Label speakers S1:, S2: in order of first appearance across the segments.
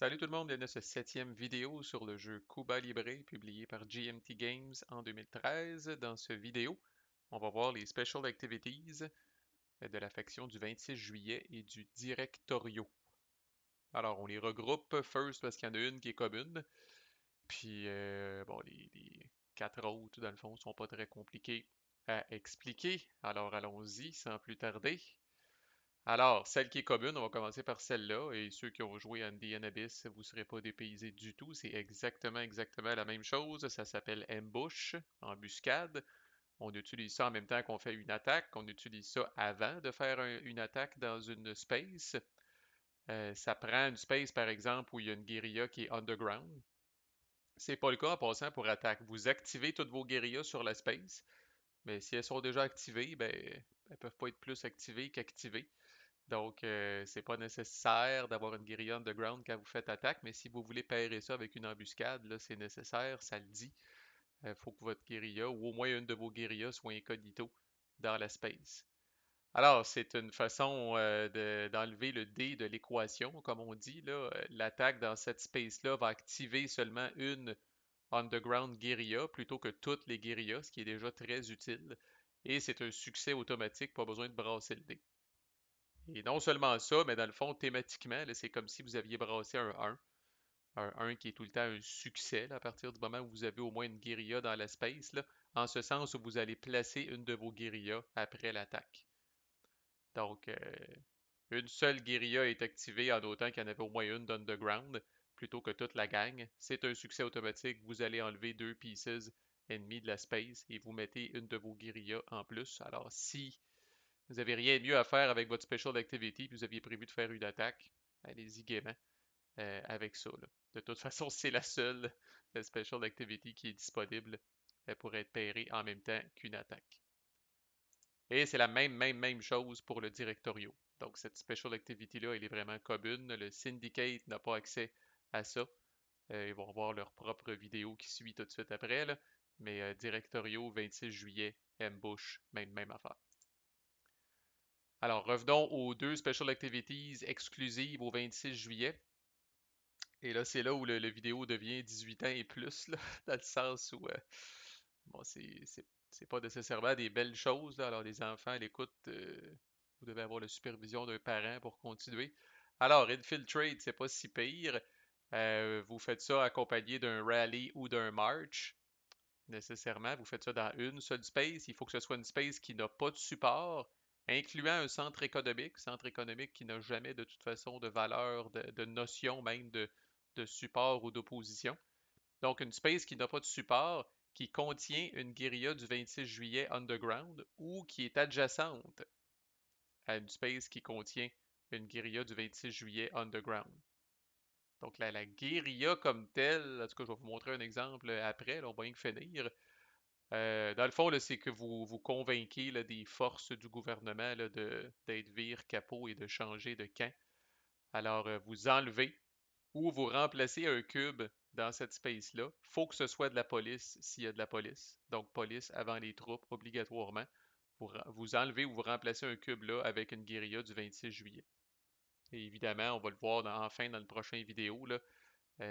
S1: Salut tout le monde, bienvenue à cette septième vidéo sur le jeu Cuba Libre, publié par GMT Games en 2013. Dans cette vidéo, on va voir les Special Activities de la faction du 26 juillet et du Directorio. Alors, on les regroupe first parce qu'il y en a une qui est commune, puis bon, les quatre autres, dans le fond, sont pas très compliqués à expliquer. Alors, allons-y sans plus tarder. Alors, celle qui est commune, on va commencer par celle-là, et ceux qui ont joué à Indiana Abyss, vous ne serez pas dépaysés du tout, c'est exactement la même chose, ça s'appelle Ambush, embuscade. On utilise ça en même temps qu'on fait une attaque, on utilise ça avant de faire une attaque dans une space. Ça prend une space, par exemple, où il y a une guérilla qui est underground. C'est pas le cas en passant pour attaque. Vous activez toutes vos guérillas sur la space, mais si elles sont déjà activées, ben, elles peuvent pas être plus activées qu'activées. Donc, c'est pas nécessaire d'avoir une guérilla underground quand vous faites attaque, mais si vous voulez pairer ça avec une embuscade, là, c'est nécessaire, ça le dit. Il faut que votre guérilla, ou au moins une de vos guérillas, soit incognito dans la space. Alors, c'est une façon d'enlever le dé de l'équation, comme on dit, là. L'attaque dans cette space-là va activer seulement une underground guérilla plutôt que toutes les guérillas, ce qui est déjà très utile. Et c'est un succès automatique, pas besoin de brasser le dé. Et non seulement ça, mais dans le fond, thématiquement, là, c'est comme si vous aviez brassé un 1 qui est tout le temps un succès là, à partir du moment où vous avez au moins une guérilla dans l'espace, là, en ce sens où vous allez placer une de vos guérillas après l'attaque. Donc, une seule guérilla est activée en autant qu'il y en avait au moins une d'underground, plutôt que toute la gang. C'est un succès automatique. Vous allez enlever deux pieces ennemis de la space et vous mettez une de vos guérillas en plus. Alors, si vous n'avez rien de mieux à faire avec votre special activity, puis vous aviez prévu de faire une attaque, allez-y gaiement avec ça, là. De toute façon, c'est la seule special activity qui est disponible pour être pairée en même temps qu'une attaque. Et c'est la même chose pour le directorio. Donc, cette special activity-là, elle est vraiment commune. Le Syndicate n'a pas accès à ça. Ils vont voir leur propre vidéo qui suit tout de suite après, là. Mais Directorio, 26 juillet, Ambush, même affaire. Alors, revenons aux deux Special Activities exclusives au 26 juillet. Et là, c'est là où le vidéo devient 18 ans et plus, là, dans le sens où bon, c'est pas nécessairement des belles choses, là. Alors, les enfants, à l'écoute, vous devez avoir la supervision d'un parent pour continuer. Alors, Infiltrate, c'est pas si pire. Vous faites ça accompagné d'un rally ou d'un march. Nécessairement, vous faites ça dans une seule space. Il faut que ce soit une space qui n'a pas de support, incluant un centre économique qui n'a jamais de toute façon de valeur, de notion même de support ou d'opposition. Donc une space qui n'a pas de support, qui contient une guérilla du 26 juillet underground ou qui est adjacente à une space qui contient une guérilla du 26 juillet underground. Donc la guérilla comme telle, en tout cas je vais vous montrer un exemple après, là, on va y finir. Dans le fond, là, c'est que vous convainquez là, des forces du gouvernement là, d'être vire capot et de changer de camp. Alors, vous enlevez ou vous remplacez un cube dans cette space-là. Faut que ce soit de la police s'il y a de la police. Donc, police avant les troupes, obligatoirement. Vous enlevez ou vous remplacez un cube là avec une guérilla du 26 juillet. Et évidemment, on va le voir enfin dans le prochain vidéo, là,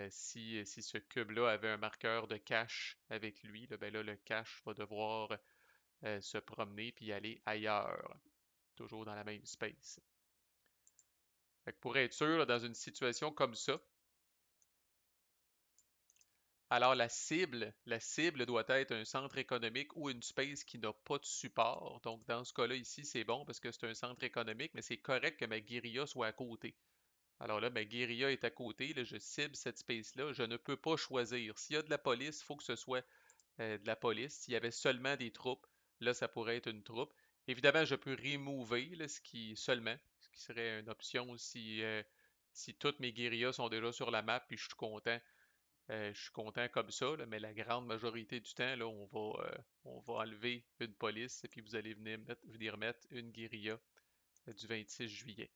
S1: si ce cube-là avait un marqueur de cache avec lui, là, ben là, le cache va devoir se promener puis aller ailleurs, toujours dans la même space. Fait que pour être sûr, là, dans une situation comme ça, alors la cible doit être un centre économique ou une space qui n'a pas de support. Donc dans ce cas-là ici, c'est bon parce que c'est un centre économique, mais c'est correct que ma guérilla soit à côté. Alors là, ma guérilla est à côté, là, je cible cette space-là, je ne peux pas choisir. S'il y a de la police, il faut que ce soit de la police. S'il y avait seulement des troupes, là, ça pourrait être une troupe. Évidemment, je peux remover, là, ce qui serait une option si toutes mes guérillas sont déjà sur la map, puis je suis content comme ça, là, mais la grande majorité du temps, là, on va enlever une police, et puis vous allez venir mettre une guérilla du 26 juillet.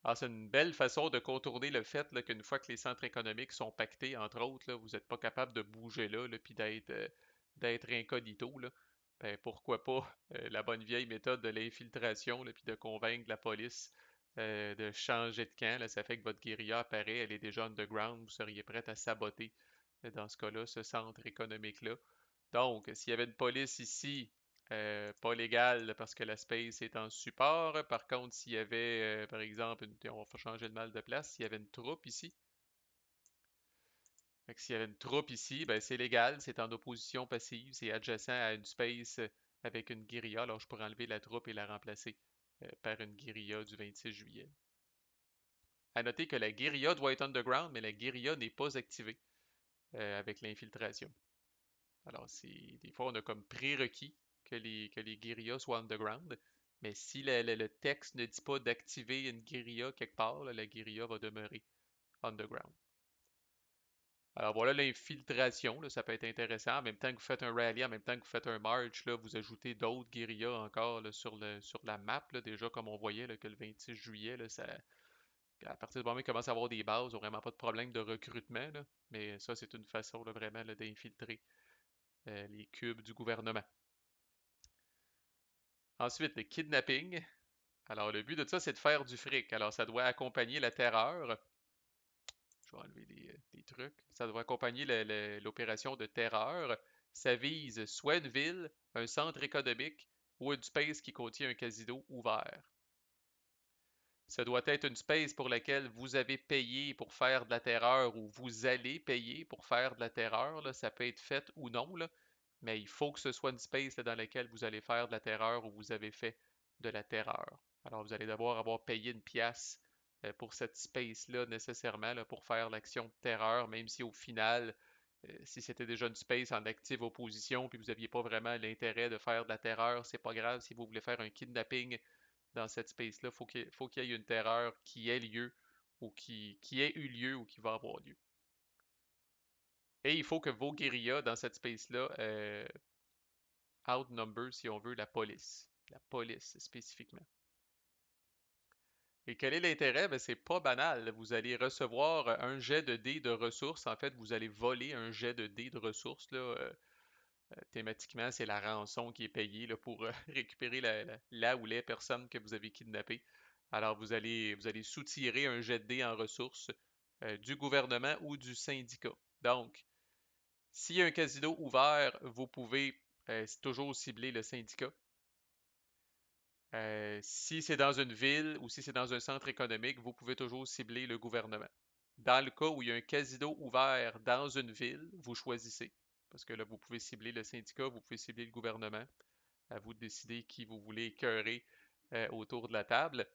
S1: Alors, c'est une belle façon de contourner le fait là, qu'une fois que les centres économiques sont pactés, entre autres, là, vous n'êtes pas capable de bouger là puis d'être incognito. Là. Ben, pourquoi pas la bonne vieille méthode de l'infiltration, puis de convaincre la police de changer de camp. Là, ça fait que votre guérilla apparaît, elle est déjà underground, vous seriez prête à saboter, dans ce cas-là, ce centre économique-là. Donc, s'il y avait une police ici, pas légale parce que la space est en support. Par contre, s'il y avait, par exemple, on va changer de mal de place, s'il y avait une troupe ici, fait que s'il y avait une troupe ici, ben c'est légal, c'est en opposition passive, c'est adjacent à une space avec une guérilla. Alors, je pourrais enlever la troupe et la remplacer par une guérilla du 26 juillet. À noter que la guérilla doit être underground, mais la guérilla n'est pas activée avec l'infiltration. Alors, des fois, on a comme prérequis que les guérillas soient underground, mais si le texte ne dit pas d'activer une guérilla quelque part, là, la guérilla va demeurer underground. Alors voilà l'infiltration, là, ça peut être intéressant. En même temps que vous faites un rally, en même temps que vous faites un march, là, vous ajoutez d'autres guérillas encore là, sur la map. Là, déjà, comme on voyait là, que le 26 juillet, là, à partir du moment où il commence à avoir des bases, ils n'ont vraiment pas de problème de recrutement. Là. Mais ça, c'est une façon là, vraiment là, d'infiltrer les cubes du gouvernement. Ensuite, le kidnapping. Alors, le but de ça, c'est de faire du fric. Alors, ça doit accompagner la terreur. Je vais enlever des trucs. Ça doit accompagner l'opération de terreur. Ça vise soit une ville, un centre économique ou une space qui contient un casino ouvert. Ça doit être une space pour laquelle vous avez payé pour faire de la terreur ou vous allez payer pour faire de la terreur. Là. Ça peut être fait ou non, là, mais il faut que ce soit une space là, dans laquelle vous allez faire de la terreur ou vous avez fait de la terreur. Alors vous allez devoir avoir payé une pièce pour cette space-là nécessairement là, pour faire l'action de terreur, même si au final, si c'était déjà une space en active opposition puis vous n'aviez pas vraiment l'intérêt de faire de la terreur, c'est pas grave si vous voulez faire un kidnapping dans cette space-là, faut qu'il y ait une terreur qui ait lieu ou qui ait eu lieu ou qui va avoir lieu. Et il faut que vos guérillas dans cette space-là outnumber, si on veut, la police. La police spécifiquement. Et quel est l'intérêt? Ben, c'est pas banal. Vous allez recevoir un jet de dés de ressources. En fait, vous allez voler un jet de dés de ressources. Là, thématiquement, c'est la rançon qui est payée là, pour récupérer la ou les personnes que vous avez kidnappées. Alors, vous allez soutirer un jet de dés en ressources du gouvernement ou du syndicat. Donc, s'il y a un casino ouvert, vous pouvez toujours cibler le syndicat. Si c'est dans une ville ou si c'est dans un centre économique, vous pouvez toujours cibler le gouvernement. Dans le cas où il y a un casino ouvert dans une ville, vous choisissez. Parce que là, vous pouvez cibler le syndicat, vous pouvez cibler le gouvernement. À vous de décider qui vous voulez écœurer autour de la table.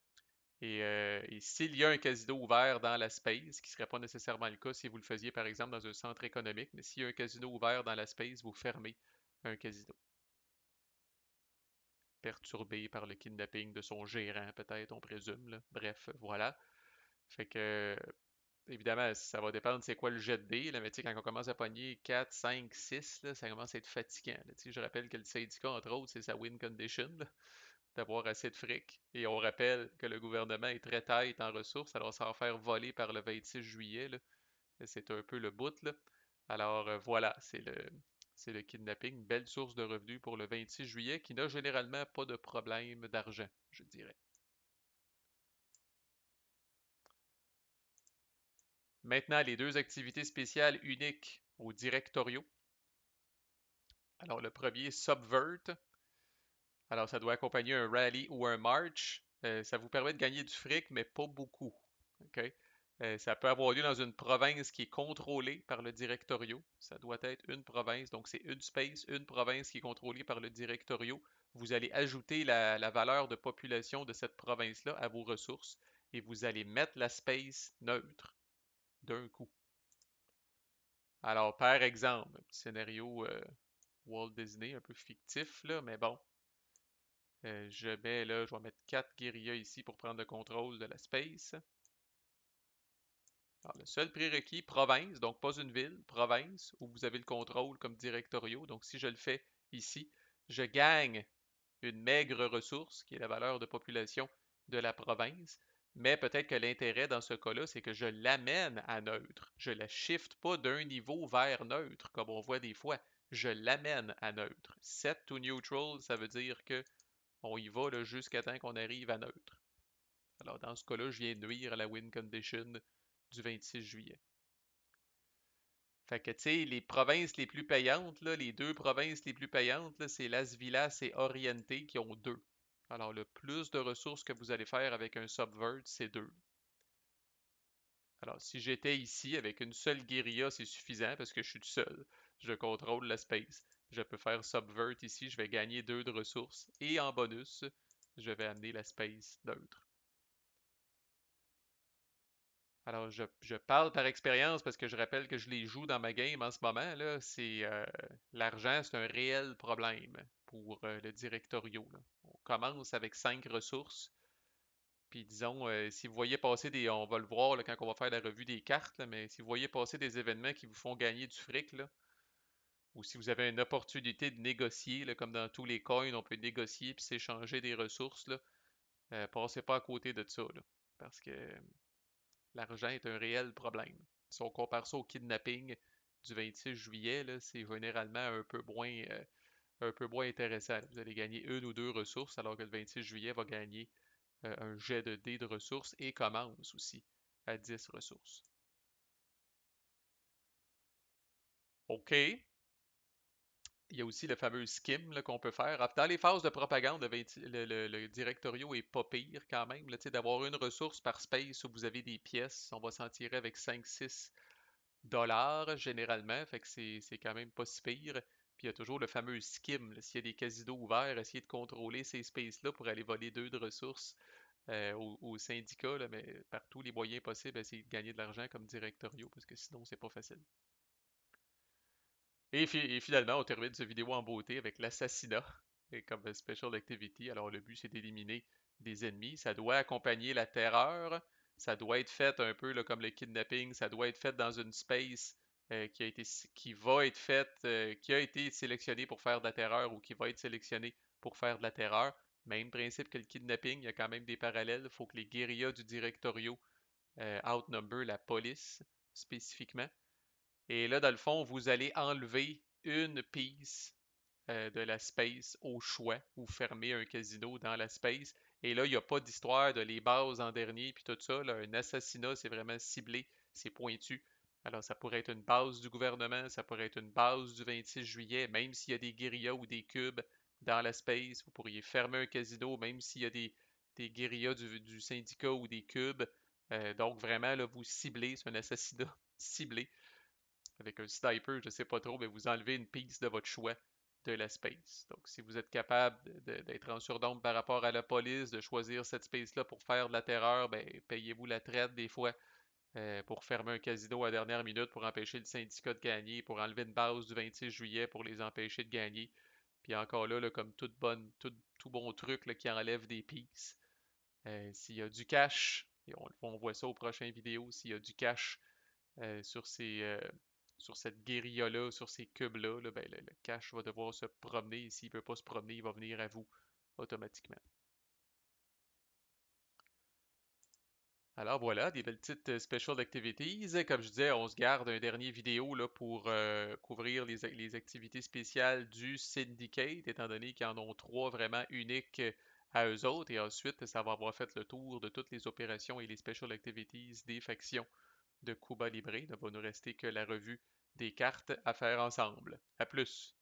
S1: Et s'il y a un casino ouvert dans la space, ce qui ne serait pas nécessairement le cas si vous le faisiez par exemple dans un centre économique, mais s'il y a un casino ouvert dans la space, vous fermez un casino. Perturbé par le kidnapping de son gérant, peut-être, on présume. Là. Bref, voilà. Fait que, évidemment, ça va dépendre c'est quoi le jet de dés, là, mais tu sais, quand on commence à pogner 4, 5, 6, là, ça commence à être fatigant. Là. Tu sais, je rappelle que le syndicat, entre autres, c'est sa win condition, là, d'avoir assez de fric. Et on rappelle que le gouvernement est très tight en ressources, alors ça va faire voler par le 26 juillet. Là. C'est un peu le bout. Là. Alors voilà, c'est le kidnapping, une belle source de revenus pour le 26 juillet qui n'a généralement pas de problème d'argent, je dirais. Maintenant, les deux activités spéciales uniques aux directoriaux. Alors, le premier, Subvert. Alors, ça doit accompagner un rally ou un march. Ça vous permet de gagner du fric, mais pas beaucoup. OK? Ça peut avoir lieu dans une province qui est contrôlée par le directorio. Ça doit être une province, donc c'est une space, une province qui est contrôlée par le directorio. Vous allez ajouter la valeur de population de cette province-là à vos ressources et vous allez mettre la space neutre d'un coup. Alors, par exemple, un petit scénario Walt Disney, un peu fictif, là, mais bon. Je mets là, je vais mettre 4 guérillas ici pour prendre le contrôle de la space. Alors, le seul prérequis, province, donc pas une ville, province, où vous avez le contrôle comme directoriaux. Donc, si je le fais ici, je gagne une maigre ressource, qui est la valeur de population de la province. Mais peut-être que l'intérêt dans ce cas-là, c'est que je l'amène à neutre. Je ne la shift pas d'un niveau vers neutre, comme on voit des fois. Je l'amène à neutre. Set to neutral, ça veut dire que on y va jusqu'à temps qu'on arrive à neutre. Alors dans ce cas-là, je viens nuire à la win condition du 26 juillet. Fait que, tu sais, les provinces les plus payantes, là, les deux provinces les plus payantes, là, c'est Las Villas et Oriente qui ont deux. Alors, le plus de ressources que vous allez faire avec un Subvert, c'est deux. Alors, si j'étais ici avec une seule guérilla, c'est suffisant parce que je suis tout seul. Je contrôle la space. Je peux faire Subvert ici, je vais gagner deux de ressources. Et en bonus, je vais amener la space neutre. Alors, je parle par expérience parce que je rappelle que je les joue dans ma game en ce moment. Là, l'argent, c'est un réel problème pour le directorio. Là. On commence avec 5 ressources. Puis disons, si vous voyez passer on va le voir là, quand on va faire la revue des cartes, là, mais si vous voyez passer des événements qui vous font gagner du fric, là, ou si vous avez une opportunité de négocier, là, comme dans tous les coins, on peut négocier puis s'échanger des ressources, là, passez pas à côté de ça, là, parce que l'argent est un réel problème. Si on compare ça au kidnapping du 26 juillet, là, c'est généralement un peu moins intéressant. Vous allez gagner une ou deux ressources, alors que le 26 juillet va gagner un jet de dés de ressources et commence aussi à 10 ressources. OK. Il y a aussi le fameux skim qu'on peut faire. Dans les phases de propagande, le directorio est pas pire quand même. Là, d'avoir une ressource par space où vous avez des pièces, on va s'en tirer avec 5-6 dollars généralement, fait que c'est quand même pas si pire. Puis il y a toujours le fameux skim, là. S'il y a des casinos ouverts, essayez de contrôler ces spaces-là pour aller voler deux de ressources au syndicat, là, mais par tous les moyens possibles, essayer de gagner de l'argent comme directorio, parce que sinon c'est pas facile. Et finalement, on termine cette vidéo en beauté avec l'assassinat et comme special activity. Alors le but c'est d'éliminer des ennemis. Ça doit accompagner la terreur. Ça doit être fait un peu là, comme le kidnapping. Ça doit être fait dans une space qui va être faite, qui a été sélectionnée pour faire de la terreur ou qui va être sélectionnée pour faire de la terreur. Même principe que le kidnapping, il y a quand même des parallèles. Il faut que les guérillas du directorio outnumber la police spécifiquement. Et là, dans le fond, vous allez enlever une piece de la space au choix ou fermer un casino dans la space. Et là, il n'y a pas d'histoire de les bases en dernier puis tout ça. Là. Un assassinat, c'est vraiment ciblé, c'est pointu. Alors, ça pourrait être une base du gouvernement, ça pourrait être une base du 26 juillet, même s'il y a des guérillas ou des cubes dans la space, vous pourriez fermer un casino, même s'il y a des guérillas du syndicat ou des cubes. Donc, vraiment, là, vous ciblez, c'est un assassinat ciblé avec un sniper, je sais pas trop, mais vous enlevez une piece de votre choix de la space. Donc, si vous êtes capable d'être en surnombre par rapport à la police, de choisir cette space-là pour faire de la terreur, ben, payez-vous la traite des fois pour fermer un casino à dernière minute, pour empêcher le syndicat de gagner, pour enlever une base du 26 juillet pour les empêcher de gagner. Puis encore là, comme tout bon truc là, qui enlève des pieces, s'il y a du cash, et on voit ça aux prochaines vidéos, s'il y a du cash euh, sur ces, euh, sur cette guérilla-là, sur ces cubes-là, là, ben, le cache va devoir se promener et s'il ne peut pas se promener, il va venir à vous automatiquement. Alors voilà, des belles petites special activities. Comme je disais, on se garde un dernier vidéo là, pour couvrir les activités spéciales du Syndicate, étant donné qu'ils en ont trois vraiment uniques à eux autres. Et ensuite, ça va avoir fait le tour de toutes les opérations et les special activities des factions de Cuba Libre. Il ne va nous rester que la revue des cartes à faire ensemble. À plus!